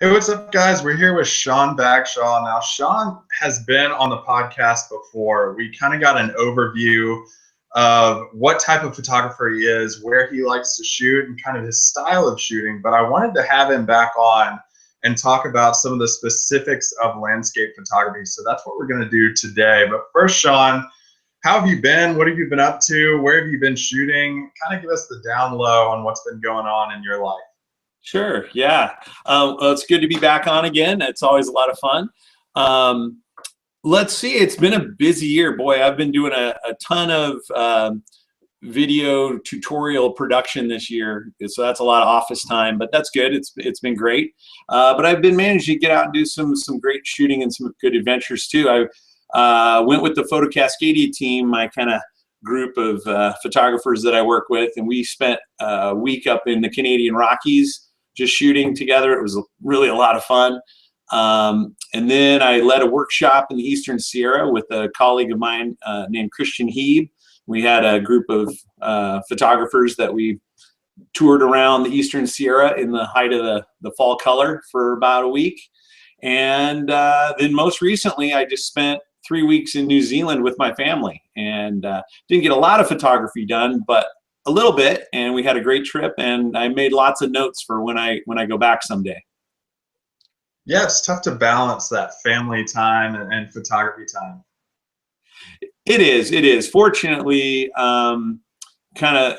Hey, what's up, guys? We're here with Sean Bagshaw. Now, Sean has been on the podcast before. We kind of got an overview of what type of photographer he is, where he likes to shoot, and kind of his style of shooting. But I wanted to have him back on and talk about some of the specifics of landscape photography. So that's what we're going to do today. But first, Sean, how have you been? What have you been up to? Where have you been shooting? Kind of give us the down low on what's been going on in your life. Sure. Yeah. Well, it's good to be back on again. It's always a lot of fun. Let's see. It's been a busy year. Boy, I've been doing a ton of video tutorial production this year. So that's a lot of office time, but that's good. It's been great. But I've been managing to get out and do some great shooting and some good adventures too. I went with the Photo Cascadia team, my kind of group of photographers that I work with, and we spent a week up in the Canadian Rockies just shooting together. It was really a lot of fun. And then I led a workshop in the Eastern Sierra with a colleague of mine named Christian Heeb. We had a group of photographers that we toured around the Eastern Sierra in the height of the fall color for about a week. And then most recently, I just spent 3 weeks in New Zealand with my family, and didn't get a lot of photography done, but a little bit, and we had a great trip, and I made lots of notes for when I go back someday. Yeah, it's tough to balance that family time and photography time. It is. Fortunately, kind of,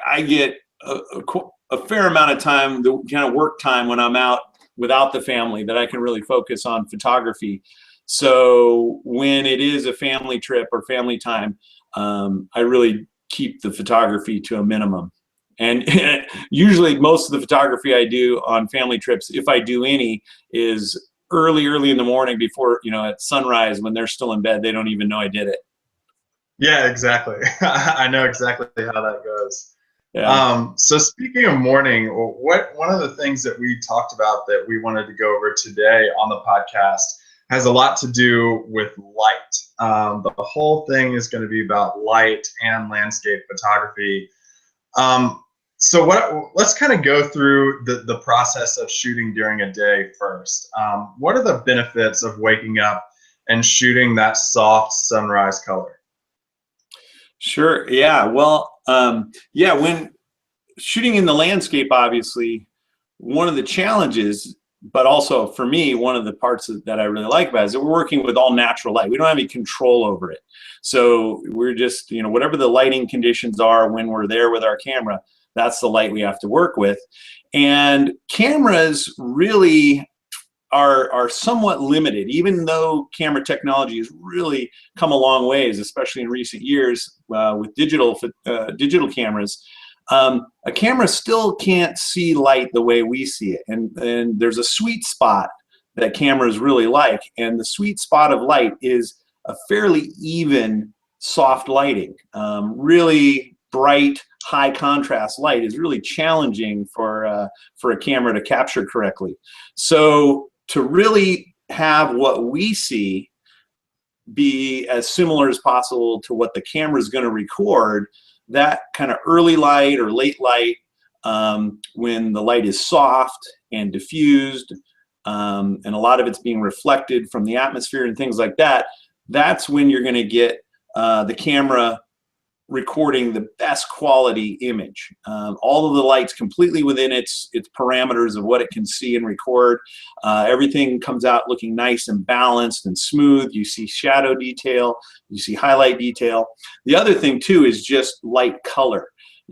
I get a fair amount of time, the kind of work time when I'm out without the family, that I can really focus on photography. So when it is a family trip or family time, I really keep the photography to a minimum. And usually most of the photography I do on family trips, if I do any, is early in the morning before, at sunrise, when they're still in bed. They don't even know I did it. Yeah, exactly. I know exactly how that goes. Yeah. So speaking of morning, one of the things that we talked about that we wanted to go over today on the podcast has a lot to do with light. The whole thing is going to be about light and landscape photography. Let's kind of go through the process of shooting during a day first. What are the benefits of waking up and shooting that soft sunrise color? Sure. Yeah. Well, when shooting in the landscape, obviously, one of the challenges, but also for me, one of the parts that I really like about it is that we're working with all natural light. We don't have any control over it. So we're just, whatever the lighting conditions are when we're there with our camera, that's the light we have to work with. And cameras really are somewhat limited, even though camera technology has really come a long ways, especially in recent years with digital cameras. A camera still can't see light the way we see it, and there's a sweet spot that cameras really like, and the sweet spot of light is a fairly even soft lighting. Really bright, high contrast light is really challenging for a camera to capture correctly. So to really have what we see be as similar as possible to what the camera is going to record, that kind of early light or late light, when the light is soft and diffused, and a lot of it's being reflected from the atmosphere and things like that, that's when you're going to get the camera recording the best quality image. All of the light's completely within its parameters of what it can see and record. Everything comes out looking nice and balanced and smooth. You see shadow detail, you see highlight detail. The other thing too is just light color.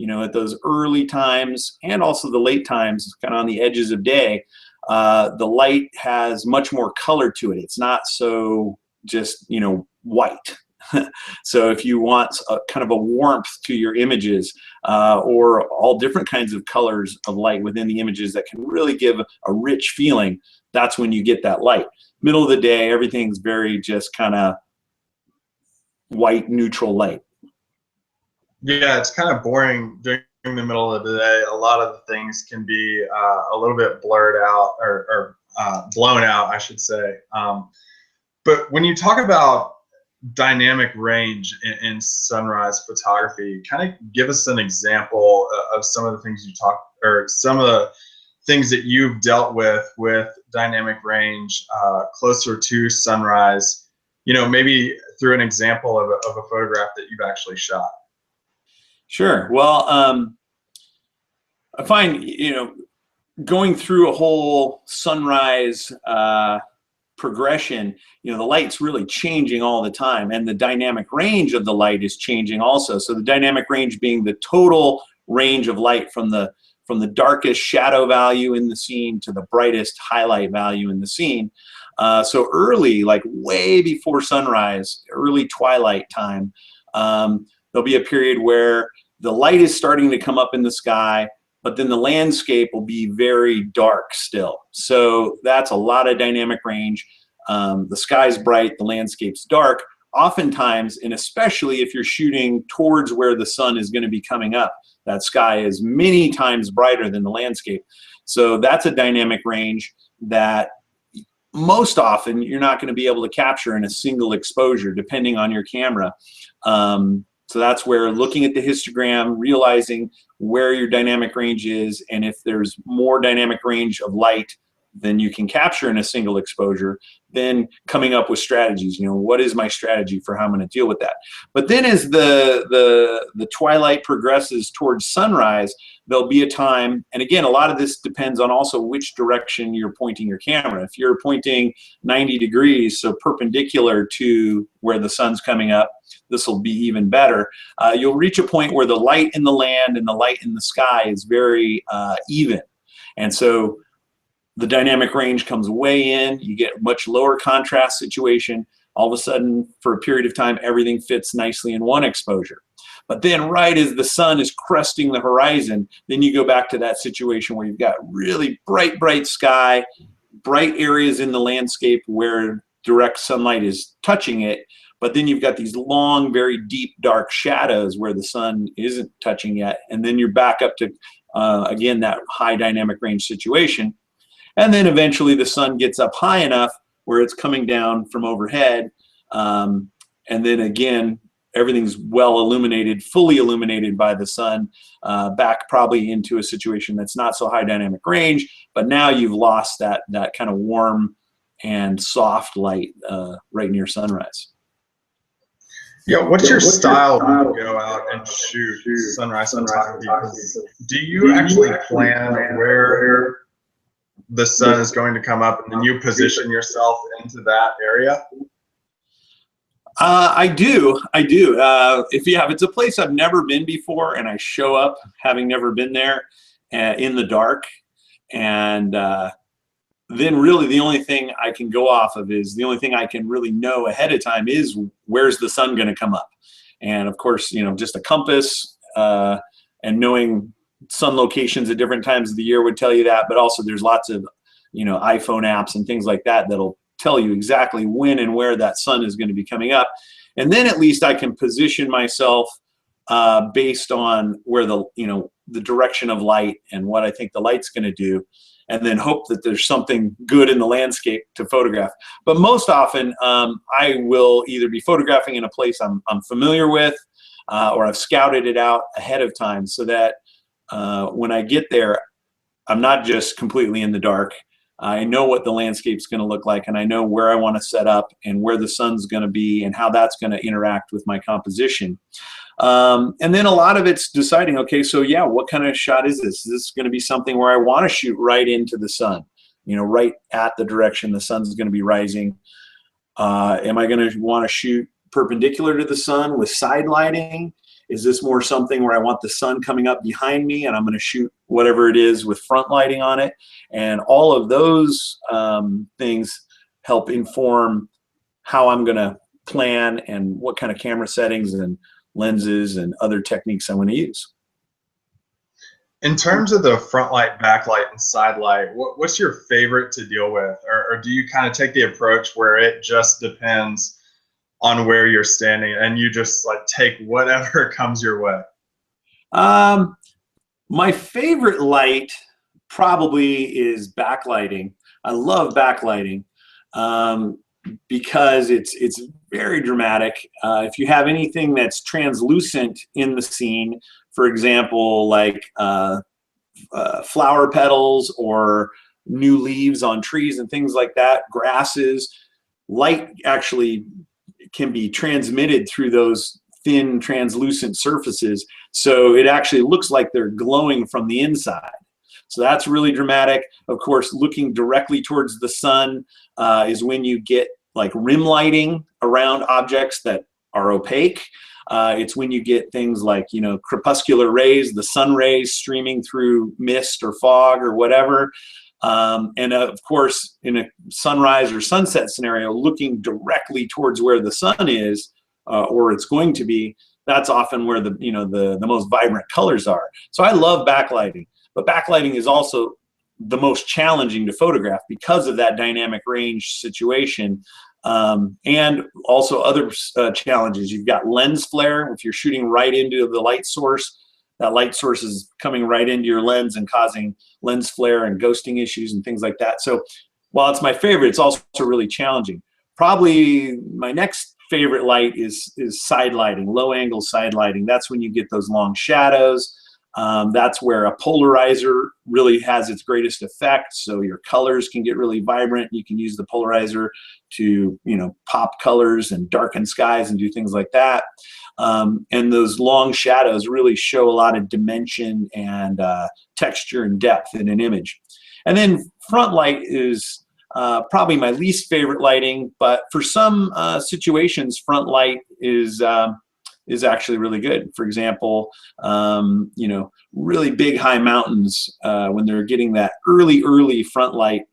At those early times and also the late times, kind of on the edges of day, the light has much more color to it. It's not so just, white. So if you want a kind of a warmth to your images, or all different kinds of colors of light within the images that can really give a rich feeling, that's when you get that light. Middle of the day, everything's very just kind of white, neutral light. Yeah, it's kind of boring during the middle of the day. A lot of the things can be a little bit blurred out or blown out, I should say. But when you talk about dynamic range in sunrise photography, kind of give us an example of some of the things you talked, or some of things that you've dealt with dynamic range closer to sunrise, you know, maybe through an example of a photograph that you've actually shot. Sure. Well, I find, you know, going through a whole sunrise progression, you know, the light's really changing all the time, and the dynamic range of the light is changing also. So the dynamic range being the total range of light from the darkest shadow value in the scene to the brightest highlight value in the scene. So early, like way before sunrise, early twilight time, there'll be a period where the light is starting to come up in the sky, but then the landscape will be very dark still. So that's a lot of dynamic range. The sky's bright, the landscape's dark. Oftentimes, and especially if you're shooting towards where the sun is going to be coming up, that sky is many times brighter than the landscape. So that's a dynamic range that most often you're not going to be able to capture in a single exposure, depending on your camera. So that's where looking at the histogram, realizing where your dynamic range is, and if there's more dynamic range of light than you can capture in a single exposure, then coming up with strategies. You know, what is my strategy for how I'm going to deal with that? But then as the twilight progresses towards sunrise, there'll be a time, and again, a lot of this depends on also which direction you're pointing your camera. If you're pointing 90 degrees, so perpendicular to where the sun's coming up, this will be even better. You'll reach a point where the light in the land and the light in the sky is very even. And so the dynamic range comes way in, you get much lower contrast situation. All of a sudden, for a period of time, everything fits nicely in one exposure. But then right as the sun is cresting the horizon, then you go back to that situation where you've got really bright sky, bright areas in the landscape where direct sunlight is touching it, but then you've got these long, very deep, dark shadows where the sun isn't touching yet, and then you're back up to, again, that high dynamic range situation. And then eventually the sun gets up high enough where it's coming down from overhead. And then again, everything's well illuminated, fully illuminated by the sun, back probably into a situation that's not so high dynamic range, but now you've lost that kind of warm and soft light right near sunrise. Yeah, what's your style when you go out and shoot sunrise photography? Do you actually plan where the sun is going to come up and then you position yourself into that area? I do. If it's a place I've never been before and I show up having never been there in the dark, and then really the only thing I can go off of is, the only thing I can really know ahead of time is where's the sun going to come up. And of course, you know, just a compass and knowing sun locations at different times of the year would tell you that, but also there's lots of, you know, iPhone apps and things like that that'll tell you exactly when and where that sun is going to be coming up. And then at least I can position myself based on where the direction of light and what I think the light's going to do, and then hope that there's something good in the landscape to photograph. But most often I will either be photographing in a place I'm familiar with, or I've scouted it out ahead of time, so that when I get there, I'm not just completely in the dark. I know what the landscape's going to look like, and I know where I want to set up and where the sun's going to be and how that's going to interact with my composition. And then a lot of it's deciding, okay, so yeah, what kind of shot is this? Is this going to be something where I want to shoot right into the sun, you know, right at the direction the sun's going to be rising? Am I going to want to shoot perpendicular to the sun with side lighting? Is this more something where I want the sun coming up behind me and I'm going to shoot whatever it is with front lighting on it? And all of those things help inform how I'm going to plan and what kind of camera settings and lenses and other techniques I'm going to use. In terms of the front light, backlight, and side light, what's your favorite to deal with? Or do you kind of take the approach where it just depends on where you're standing and you just like take whatever comes your way? My favorite light probably is backlighting. I love backlighting because it's very dramatic. If you have anything that's translucent in the scene, for example, like flower petals or new leaves on trees and things like that, grasses. Light actually can be transmitted through those thin translucent surfaces, so it actually looks like they're glowing from the inside. So that's really dramatic. Of course, looking directly towards the sun is when you get like rim lighting around objects that are opaque. It's when you get things like, you know, crepuscular rays, the sun rays streaming through mist or fog or whatever. And of course, in a sunrise or sunset scenario, looking directly towards where the sun is, or it's going to be, that's often where the, you know, the most vibrant colors are. So I love backlighting, but backlighting is also the most challenging to photograph because of that dynamic range situation. And also other challenges. You've got lens flare. If you're shooting right into the light source, that light source is coming right into your lens and causing lens flare and ghosting issues and things like that. So while it's my favorite, it's also really challenging. Probably my next favorite light is side lighting, low angle side lighting. That's when you get those long shadows. That's where a polarizer really has its greatest effect. So your colors can get really vibrant. You can use the polarizer to, you know, pop colors and darken skies and do things like that. And those long shadows really show a lot of dimension and texture and depth in an image. And then front light is probably my least favorite lighting, but for some situations, front light is actually really good. For example, you know, really big high mountains, when they're getting that early front light,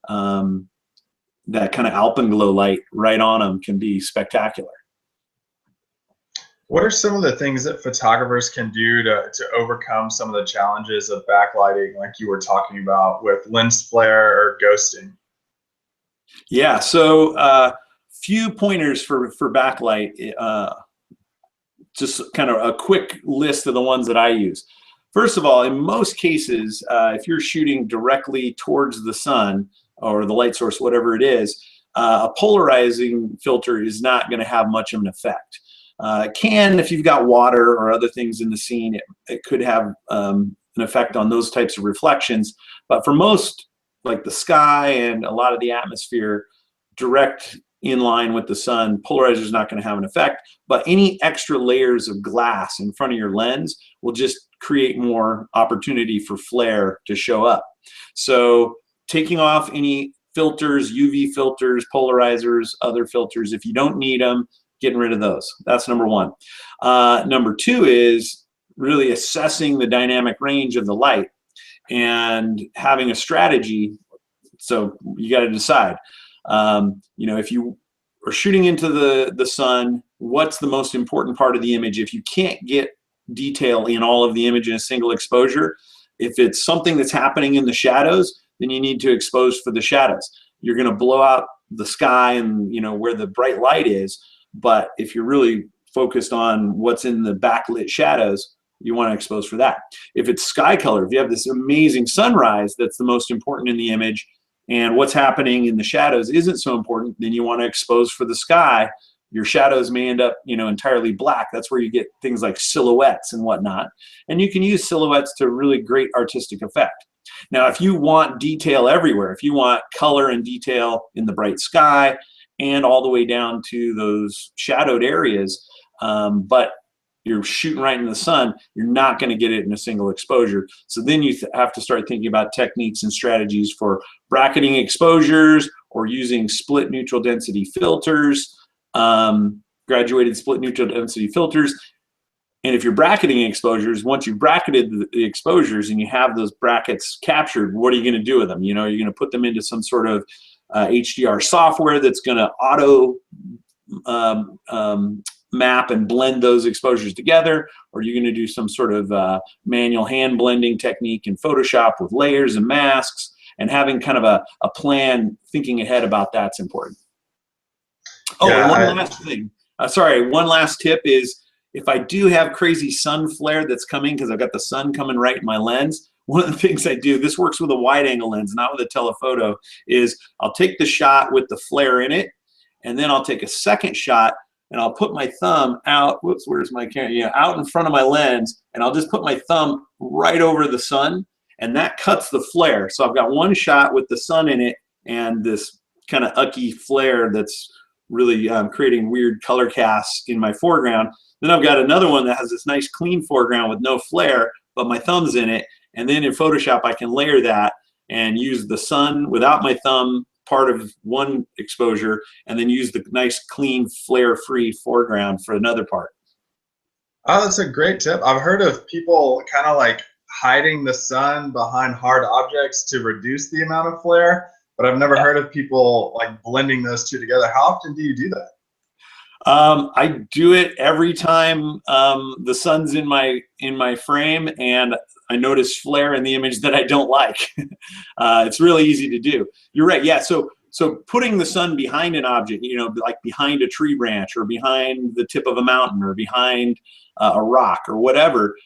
that kind of alpenglow light right on them can be spectacular. What are some of the things that photographers can do to overcome some of the challenges of backlighting, like you were talking about with lens flare or ghosting? Yeah, so few pointers for backlight. Just kind of a quick list of the ones that I use. First of all, in most cases, if you're shooting directly towards the sun or the light source, whatever it is, a polarizing filter is not going to have much of an effect. It can, if you've got water or other things in the scene, it could have an effect on those types of reflections. But for most, like the sky and a lot of the atmosphere, direct in line with the sun, polarizer is not going to have an effect. But any extra layers of glass in front of your lens will just create more opportunity for flare to show up. So taking off any filters, UV filters, polarizers, other filters, if you don't need them, getting rid of those. That's number one. Number two is really assessing the dynamic range of the light and having a strategy. So you got to decide, you know, if you are shooting into the sun, what's the most important part of the image? If you can't get detail in all of the image in a single exposure, if it's something that's happening in the shadows, then you need to expose for the shadows. You're going to blow out the sky and, you know, where the bright light is. But if you're really focused on what's in the backlit shadows, you want to expose for that. If it's sky color, if you have this amazing sunrise that's the most important in the image, and what's happening in the shadows isn't so important, then you want to expose for the sky. Your shadows may end up, you know, entirely black. That's where you get things like silhouettes and whatnot. And you can use silhouettes to really great artistic effect. Now, if you want detail everywhere, if you want color and detail in the bright sky and all the way down to those shadowed areas, but you're shooting right in the sun, you're not going to get it in a single exposure. So then you have to start thinking about techniques and strategies for bracketing exposures or using split neutral density filters, graduated split neutral density filters. And if you're bracketing exposures, once you've bracketed the exposures and you have those brackets captured, what are you going to do with them? You know, you're going to put them into some sort of HDR software that's going to auto map and blend those exposures together, or you're going to do some sort of manual hand blending technique in Photoshop with layers and masks, and having kind of a plan, thinking ahead about that's important. Oh, yeah, one last thing. Sorry, one last tip is if I do have crazy sun flare that's coming because I've got the sun coming right in my lens, one of the things I do, this works with a wide angle lens, not with a telephoto, is I'll take the shot with the flare in it, and then I'll take a second shot and I'll put my thumb out, whoops, where's my camera? Yeah, out in front of my lens, and I'll just put my thumb right over the sun and that cuts the flare. So I've got one shot with the sun in it and this kind of ucky flare that's really creating weird color casts in my foreground. Then I've got another one that has this nice clean foreground with no flare, but my thumb's in it. And then in Photoshop, I can layer that and use the sun without my thumb, part of one exposure, and then use the nice clean flare-free foreground for another part. Oh, that's a great tip. I've heard of people kind of like hiding the sun behind hard objects to reduce the amount of flare, but I've never heard of people like blending those two together. How often do you do that? I do it every time the sun's in my frame and I notice flare in the image that I don't like. It's really easy to do. You're right. Yeah. So putting the sun behind an object, you know, like behind a tree branch or behind the tip of a mountain or behind a rock or whatever,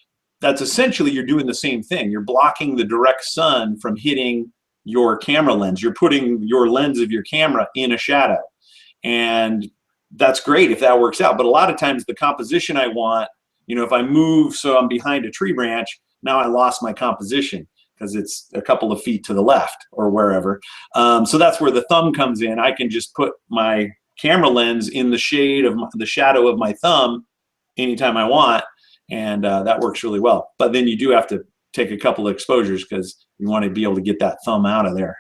that's essentially you're doing the same thing. You're blocking the direct sun from hitting your camera lens. You're putting your lens of your camera in a shadow. And that's great if that works out. But a lot of times the composition I want, you know, if I move so I'm behind a tree branch, now I lost my composition because it's a couple of feet to the left or wherever. So that's where the thumb comes in. I can just put my camera lens in the shade of the shadow of my thumb anytime I want, and that works really well. But then you do have to take a couple of exposures because you want to be able to get that thumb out of there.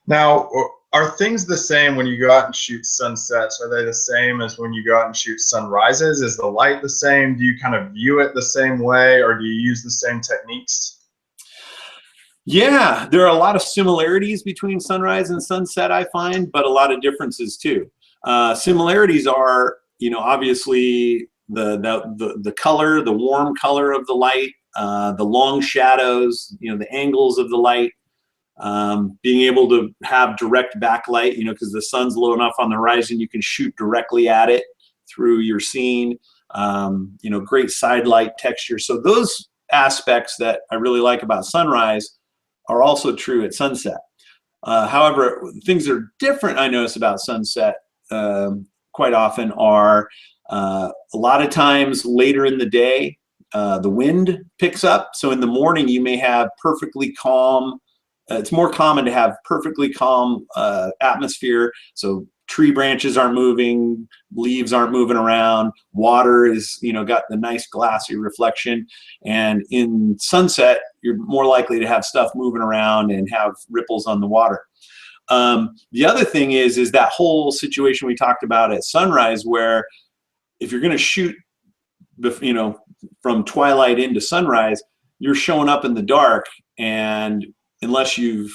Now, are things the same when you go out and shoot sunsets? Are they the same as when you go out and shoot sunrises? Is the light the same? Do you kind of view it the same way, or do you use the same techniques? Yeah, there are a lot of similarities between sunrise and sunset, I find, but a lot of differences too. Similarities are, you know, obviously the color, the warm color of the light, the long shadows, you know, the angles of the light. Being able to have direct backlight, you know, because the sun's low enough on the horizon, you can shoot directly at it through your scene. You know, great side light texture. So those aspects that I really like about sunrise are also true at sunset. However, things that are different I notice about sunset quite often are a lot of times later in the day, the wind picks up. So in the morning, you may have perfectly calm. It's more common to have perfectly calm atmosphere. So tree branches aren't moving, leaves aren't moving around, water is, you know, got the nice glassy reflection. And in sunset, you're more likely to have stuff moving around and have ripples on the water. The other thing is that whole situation we talked about at sunrise, where if you're going to shoot, you know, from twilight into sunrise, you're showing up in the dark, and unless you've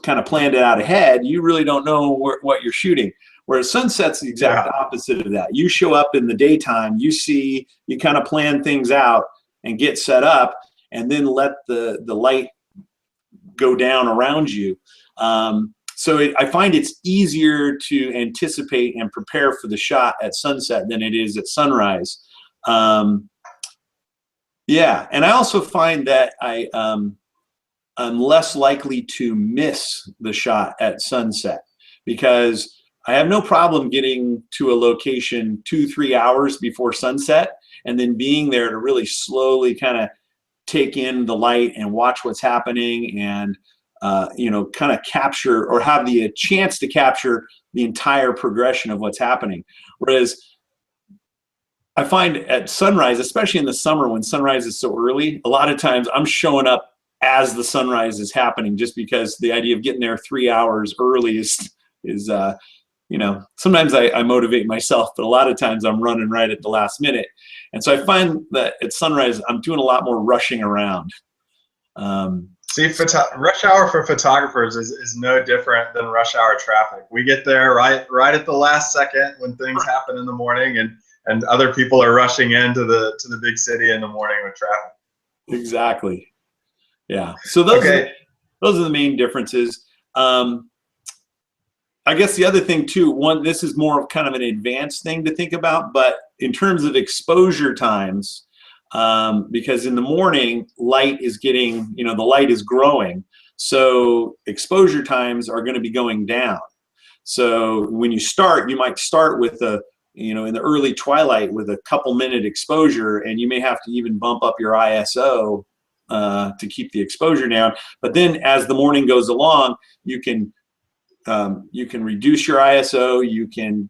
kind of planned it out ahead, you really don't know what you're shooting. Whereas sunset's the exact opposite of that. You show up in the daytime, you see, you kind of plan things out and get set up, and then let the light go down around you. I find it's easier to anticipate and prepare for the shot at sunset than it is at sunrise. Yeah, and I also find that I'm less likely to miss the shot at sunset because I have no problem getting to a location 2-3 hours before sunset and then being there to really slowly kind of take in the light and watch what's happening and you know, kind of capture or have the chance to capture the entire progression of what's happening. Whereas I find at sunrise, especially in the summer when sunrise is so early, a lot of times I'm showing up as the sunrise is happening, just because the idea of getting there 3 hours early is you know, sometimes I motivate myself, but a lot of times I'm running right at the last minute. And so I find that at sunrise, I'm doing a lot more rushing around. See, rush hour for photographers is no different than rush hour traffic. We get there right at the last second when things happen in the morning, and other people are rushing into the big city in the morning with traffic. Exactly. Yeah. So those are the main differences. I guess the other thing too, this is more of kind of an advanced thing to think about, but in terms of exposure times, because in the morning, light is getting, you know, the light is growing. So exposure times are going to be going down. So when you start, you might start with you know, in the early twilight with a couple minute exposure, and you may have to even bump up your ISO to keep the exposure down. But then as the morning goes along, you can reduce your ISO, you can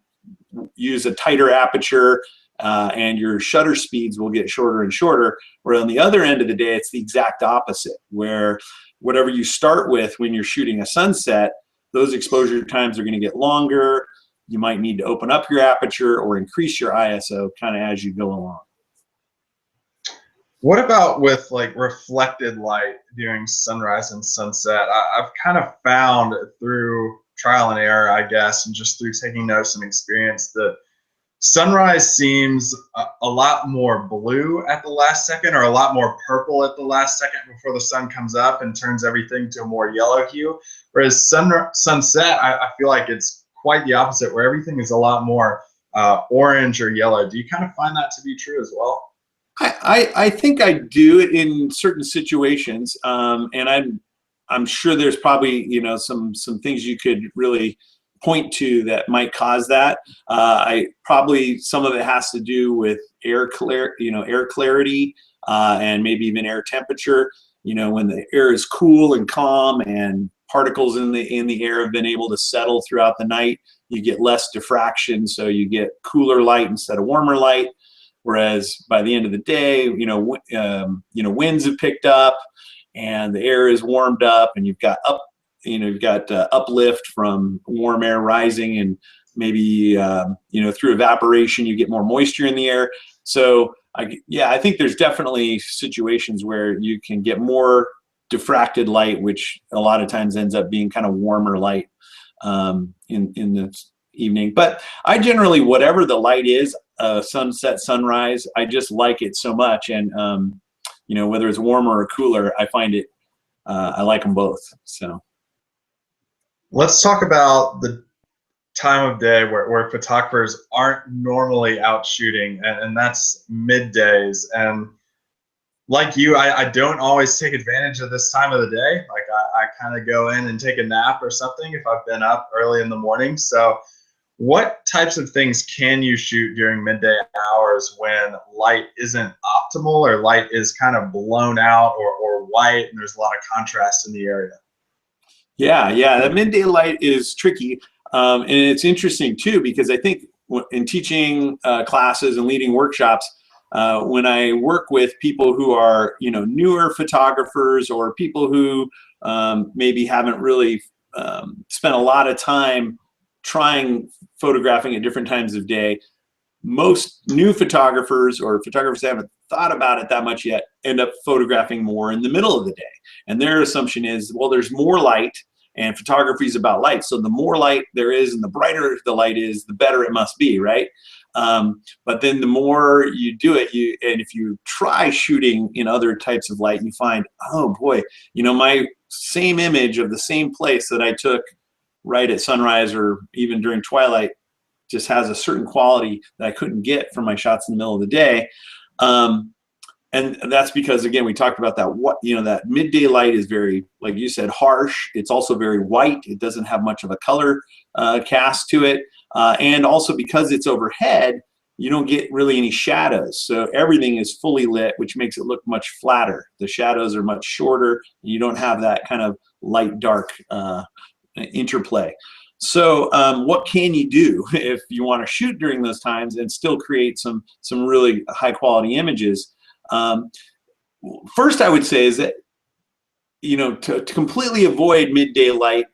use a tighter aperture, and your shutter speeds will get shorter and shorter. Where on the other end of the day, it's the exact opposite, where whatever you start with when you're shooting a sunset, those exposure times are going to get longer. You might need to open up your aperture or increase your ISO kind of as you go along. What about with like reflected light during sunrise and sunset? I've kind of found through trial and error, I guess, and just through taking notes and experience, that sunrise seems a lot more blue at the last second, or a lot more purple at the last second before the sun comes up and turns everything to a more yellow hue. Whereas sunset, I feel like it's quite the opposite, where everything is a lot more orange or yellow. Do you kind of find that to be true as well? I think I do it in certain situations, and I'm sure there's probably, you know, some things you could really point to that might cause that. Probably some of it has to do with air clarity, and maybe even air temperature. You know, when the air is cool and calm and particles in the air have been able to settle throughout the night, you get less diffraction, so you get cooler light instead of warmer light. Whereas by the end of the day, winds have picked up and the air is warmed up, and you've got uplift from warm air rising, and maybe through evaporation you get more moisture in the air. So I think there's definitely situations where you can get more diffracted light, which a lot of times ends up being kind of warmer light in the evening. But I generally, whatever the light is, sunset, sunrise, I just like it so much. And whether it's warmer or cooler, I find it, I like them both. So let's talk about the time of day where photographers aren't normally out shooting, and that's middays. And like you, I don't always take advantage of this time of the day. Like I kind of go in and take a nap or something if I've been up early in the morning. So what types of things can you shoot during midday hours when light isn't optimal, or light is kind of blown out or white and there's a lot of contrast in the area? Yeah, that midday light is tricky. And it's interesting too, because I think in teaching classes and leading workshops, when I work with people who are, newer photographers, or people who maybe haven't really spent a lot of time trying photographing at different times of day, most new photographers, or photographers that haven't thought about it that much yet, end up photographing more in the middle of the day. And their assumption is, well, there's more light, and photography is about light. So the more light there is and the brighter the light is, the better it must be, right? But then the more you do it, and if you try shooting in other types of light, you find, oh boy, my same image of the same place that I took right at sunrise or even during twilight just has a certain quality that I couldn't get from my shots in the middle of the day. And that's because, again, we talked about that, that midday light is very, like you said, harsh. It's also very white. It doesn't have much of a color cast to it. And also because it's overhead, you don't get really any shadows. So everything is fully lit, which makes it look much flatter. The shadows are much shorter. And you don't have that kind of light-dark interplay. So what can you do if you want to shoot during those times and still create some really high-quality images? First, I would say is that, to completely avoid midday light,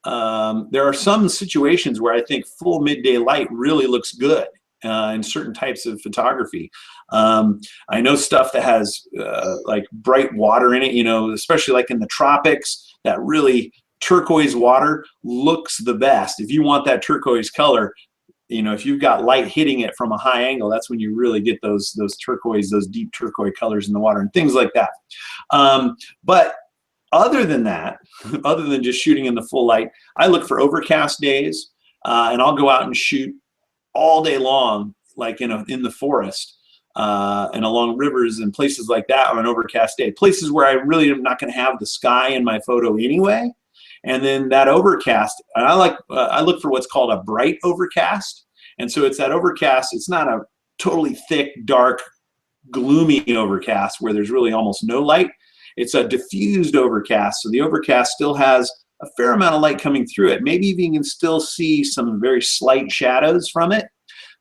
there are some situations where I think full midday light really looks good in certain types of photography. I know stuff that has like bright water in it, especially like in the tropics, that really turquoise water looks the best. If you want that turquoise color, if you've got light hitting it from a high angle, that's when you really get those turquoise, those deep turquoise colors in the water and things like that. But other than that, other than just shooting in the full light, I look for overcast days, and I'll go out and shoot all day long, like in the forest and along rivers and places like that on an overcast day. Places where I really am not going to have the sky in my photo anyway. And then that overcast, and I look for what's called a bright overcast. And so it's that overcast. It's not a totally thick, dark, gloomy overcast where there's really almost no light. it's a diffused overcast. So the overcast still has a fair amount of light coming through it. Maybe even you can still see some very slight shadows from it.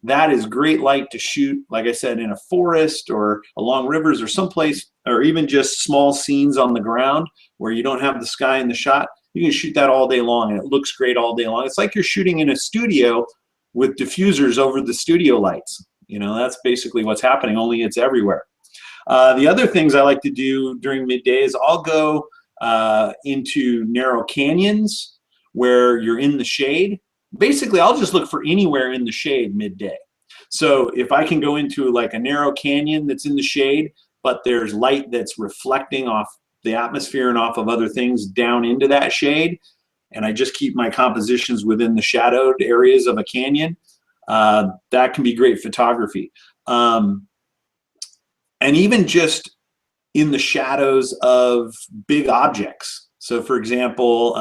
That is great light to shoot, like I said, in a forest or along rivers or someplace, or even just small scenes on the ground where you don't have the sky in the shot. You can shoot that all day long, and it looks great all day long. It's like you're shooting in a studio with diffusers over the studio lights. You know, that's basically what's happening, only it's everywhere. The other things I like to do during midday is I'll go into narrow canyons where you're in the shade. Basically, I'll just look for anywhere in the shade midday. So if I can go into like a narrow canyon that's in the shade, but there's light that's reflecting off the atmosphere and off of other things down into that shade, and I just keep my compositions within the shadowed areas of a canyon, that can be great photography. And even just in the shadows of big objects. So for example,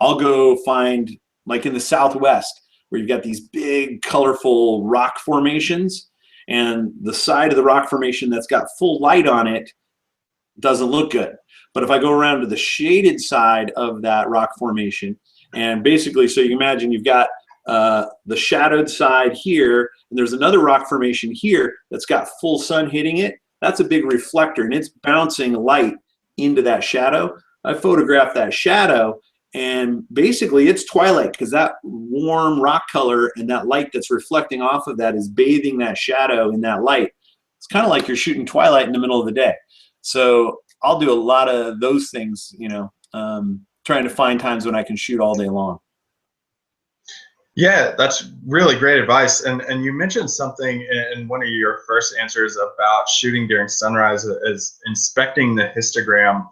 I'll go find, like in the Southwest, where you've got these big colorful rock formations, and the side of the rock formation that's got full light on it doesn't look good. But if I go around to the shaded side of that rock formation, and basically, so you imagine you've got the shadowed side here, and there's another rock formation here that's got full sun hitting it, that's a big reflector, and it's bouncing light into that shadow. I photograph that shadow, and basically it's twilight, because that warm rock color and that light that's reflecting off of that is bathing that shadow in that light. It's kind of like you're shooting twilight in the middle of the day. So I'll do a lot of those things, you know, trying to find times when I can shoot all day long. Yeah, that's really great advice. And you mentioned something in one of your first answers about shooting during sunrise is inspecting the histogram.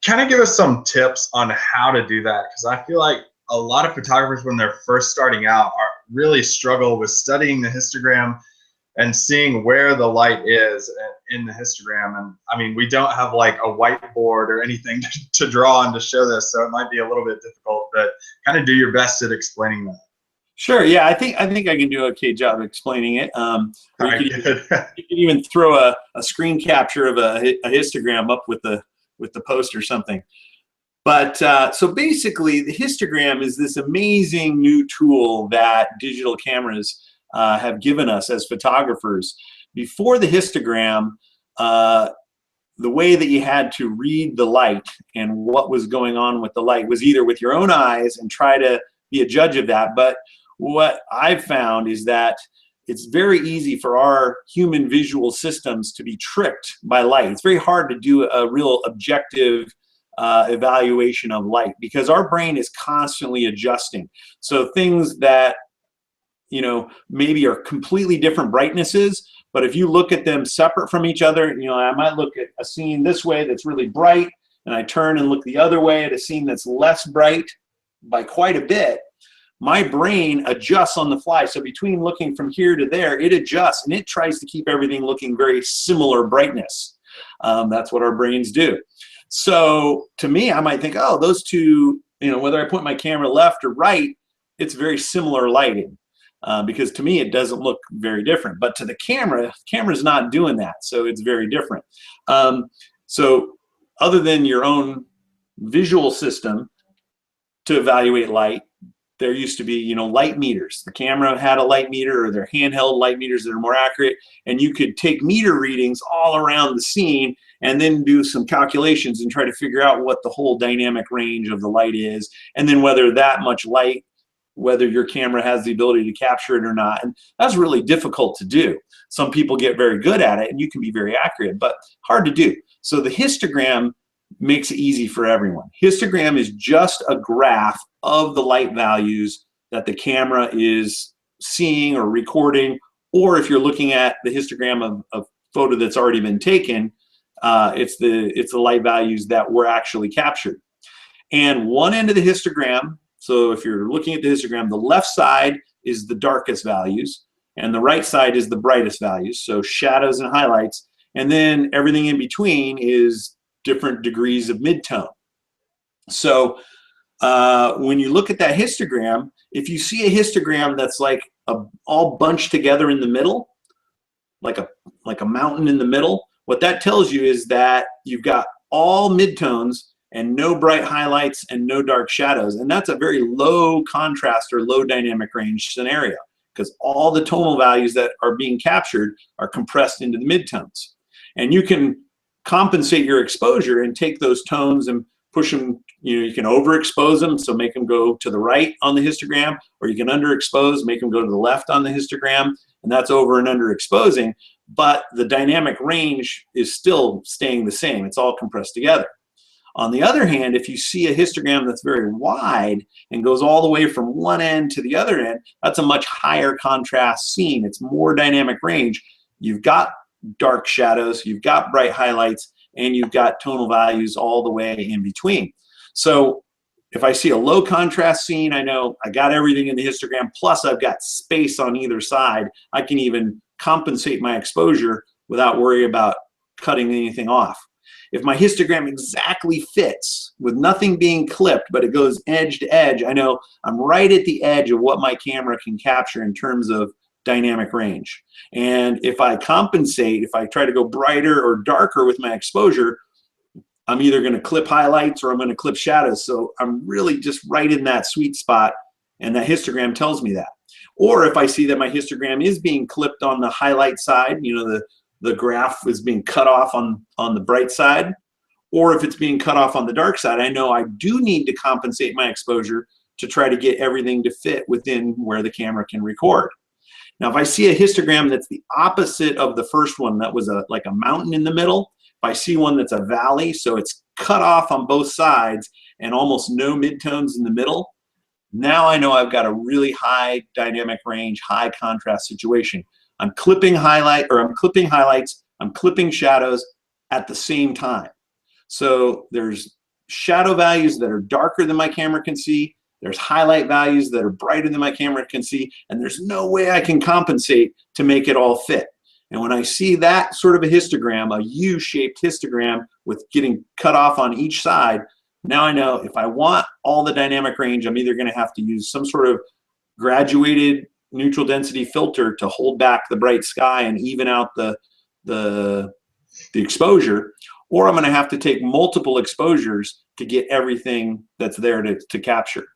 Kind of give us some tips on how to do that, because I feel like a lot of photographers, when they're first starting out, really struggle with studying the histogram and seeing where the light is in the histogram. And I mean, we don't have like a whiteboard or anything to draw on to show this, so it might be a little bit difficult, but kind of do your best at explaining that. Sure. Yeah, I think I can do an okay job explaining it. You could even throw a screen capture of a histogram up with the post or something. But so basically, the histogram is this amazing new tool that digital cameras have given us as photographers. Before the histogram, the way that you had to read the light and what was going on with the light was either with your own eyes and try to be a judge of that. But what I've found is that it's very easy for our human visual systems to be tricked by light. It's very hard to do a real objective evaluation of light, because our brain is constantly adjusting. So things that, you know, maybe are completely different brightnesses, but if you look at them separate from each other, you know, I might look at a scene this way that's really bright, and I turn and look the other way at a scene that's less bright by quite a bit. My brain adjusts on the fly. So between looking from here to there, it adjusts, and it tries to keep everything looking very similar brightness. That's what our brains do. So to me, I might think, oh, those two, you know, whether I point my camera left or right, it's very similar lighting. Because to me, it doesn't look very different. But to the camera's not doing that, so it's very different. So other than your own visual system to evaluate light, there used to be, you know, light meters. The camera had a light meter, or their handheld light meters that are more accurate, and you could take meter readings all around the scene and then do some calculations and try to figure out what the whole dynamic range of the light is, and then whether that much light, whether your camera has the ability to capture it or not. And that's really difficult to do. Some people get very good at it, and you can be very accurate, but hard to do. So the histogram makes it easy for everyone. Histogram is just a graph of the light values that the camera is seeing or recording, or if you're looking at the histogram of a photo that's already been taken, it's the light values that were actually captured. And one end of the histogram, so if you're looking at the histogram, the left side is the darkest values, and the right side is the brightest values, so shadows and highlights, and then everything in between is different degrees of midtone. So when you look at that histogram, if you see a histogram that's like all bunched together in the middle, like a mountain in the middle, what that tells you is that you've got all midtones and no bright highlights and no dark shadows. And that's a very low contrast or low dynamic range scenario, because all the tonal values that are being captured are compressed into the midtones. And you can compensate your exposure and take those tones and push them, you can overexpose them, so make them go to the right on the histogram, or you can underexpose, make them go to the left on the histogram, and that's over and underexposing, but the dynamic range is still staying the same. It's all compressed together. On the other hand, if you see a histogram that's very wide and goes all the way from one end to the other end, that's a much higher contrast scene. It's more dynamic range. You've got dark shadows, you've got bright highlights, and you've got tonal values all the way in between. So if I see a low contrast scene, I know I got everything in the histogram, plus I've got space on either side. I can even compensate my exposure without worry about cutting anything off. If my histogram exactly fits with nothing being clipped, but it goes edge to edge, I know I'm right at the edge of what my camera can capture in terms of dynamic range. And if I compensate, if I try to go brighter or darker with my exposure, I'm either going to clip highlights or I'm going to clip shadows. So I'm really just right in that sweet spot, and that histogram tells me that. Or if I see that my histogram is being clipped on the highlight side, the graph is being cut off on the bright side, or if it's being cut off on the dark side, I know I do need to compensate my exposure to try to get everything to fit within where the camera can record. Now, if I see a histogram that's the opposite of the first one, that was like a mountain in the middle, if I see one that's a valley, so it's cut off on both sides and almost no midtones in the middle, now I know I've got a really high dynamic range, high contrast situation. I'm clipping highlights, I'm clipping shadows at the same time. So there's shadow values that are darker than my camera can see, there's highlight values that are brighter than my camera can see, and there's no way I can compensate to make it all fit. And when I see that sort of a histogram, a U-shaped histogram with getting cut off on each side, now I know if I want all the dynamic range, I'm either going to have to use some sort of graduated neutral density filter to hold back the bright sky and even out the exposure, or I'm going to have to take multiple exposures to get everything that's there to capture.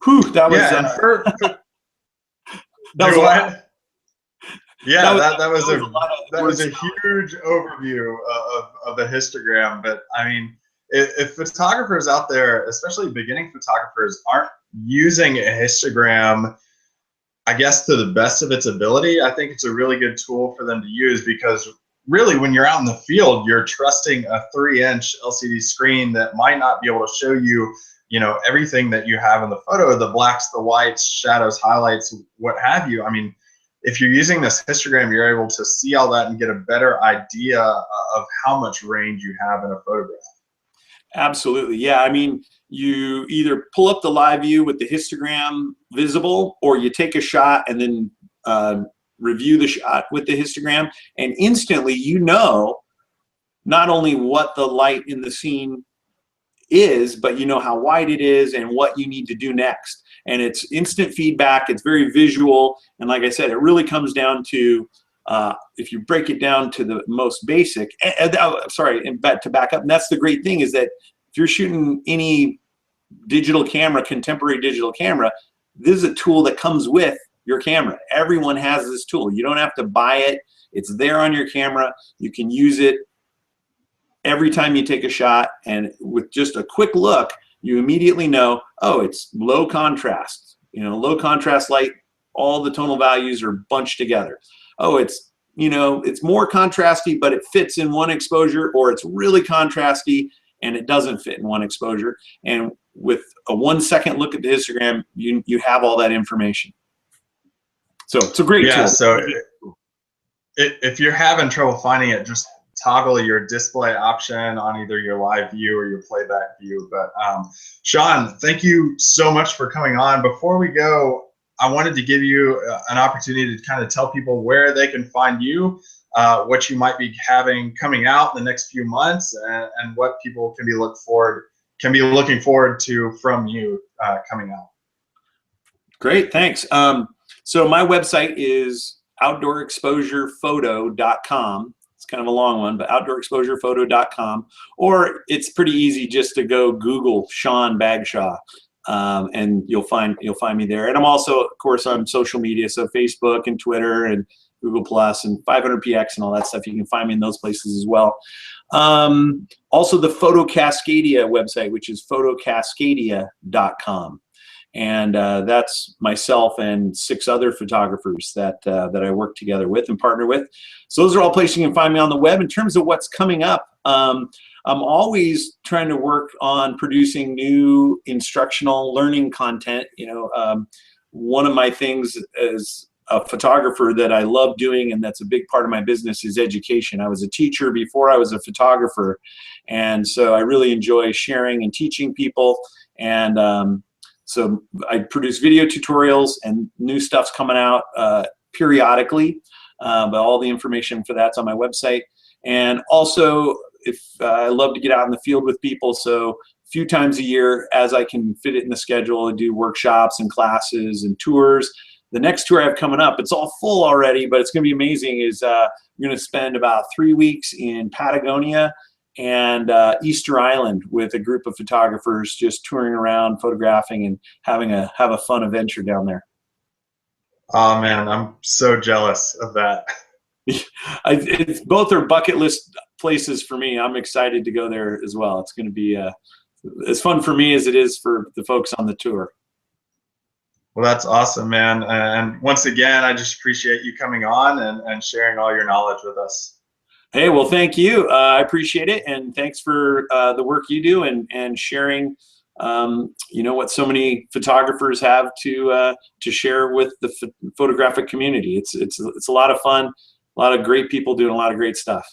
Whew, that was that was a lot. Yeah, that was a huge overview of the histogram. But I mean, if photographers out there, especially beginning photographers, aren't using a histogram, I guess, to the best of its ability, I think it's a really good tool for them to use, because really when you're out in the field, you're trusting a 3-inch LCD screen that might not be able to show you, everything that you have in the photo, the blacks, the whites, shadows, highlights, what have you. I mean, if you're using this histogram, you're able to see all that and get a better idea of how much range you have in a photograph. Absolutely. Yeah. I mean, you either pull up the live view with the histogram visible, or you take a shot and then review the shot with the histogram, and instantly not only what the light in the scene is, but how wide it is and what you need to do next. And it's instant feedback. It's very visual. And like I said, it really comes down to, if you break it down to the most basic, to back up, and that's the great thing, is that if you're shooting any digital camera, contemporary digital camera, this is a tool that comes with your camera. Everyone has this tool. You don't have to buy it. It's there on your camera. You can use it every time you take a shot, and with just a quick look, you immediately know, oh, it's low contrast. Low contrast light, all the tonal values are bunched together. Oh, it's more contrasty, but it fits in one exposure, or it's really contrasty and it doesn't fit in one exposure. And with a 1-second look at the histogram, you have all that information. So it's a great tool. So if you're having trouble finding it, just toggle your display option on either your live view or your playback view. But Sean, thank you so much for coming on. Before we go, I wanted to give you an opportunity to kind of tell people where they can find you, what you might be having coming out in the next few months, and what people can be looking forward to from you coming out. Great, thanks. So my website is outdoorexposurephoto.com. It's kind of a long one, but outdoorexposurephoto.com, or it's pretty easy just to go Google Sean Bagshaw, and you'll find me there. And I'm also, of course, on social media, so Facebook and Twitter and Google Plus and 500px and all that stuff. You can find me in those places as well. Also the Photo Cascadia website, which is photocascadia.com. And that's myself and 6 other photographers that I work together with and partner with. So those are all places you can find me on the web. In terms of what's coming up, I'm always trying to work on producing new instructional learning content. One of my things as a photographer that I love doing, and that's a big part of my business, is education. I was a teacher before I was a photographer, and so I really enjoy sharing and teaching people. And so I produce video tutorials, and new stuff's coming out periodically, but all the information for that's on my website. And also, if I love to get out in the field with people, so a few times a year, as I can fit it in the schedule, I do workshops and classes and tours. The next tour I have coming up, it's all full already, but it's going to be amazing, is I'm going to spend about 3 weeks in Patagonia and Easter Island with a group of photographers, just touring around, photographing, and have a fun adventure down there. Oh man, I'm so jealous of that. Both are bucket list places for me. I'm excited to go there as well. It's going to be as fun for me as it is for the folks on the tour. Well, that's awesome, man. And once again, I just appreciate you coming on and sharing all your knowledge with us. Hey, well, thank you. I appreciate it. And thanks for the work you do and sharing, what so many photographers have to share with the photographic community. It's a lot of fun, a lot of great people doing a lot of great stuff.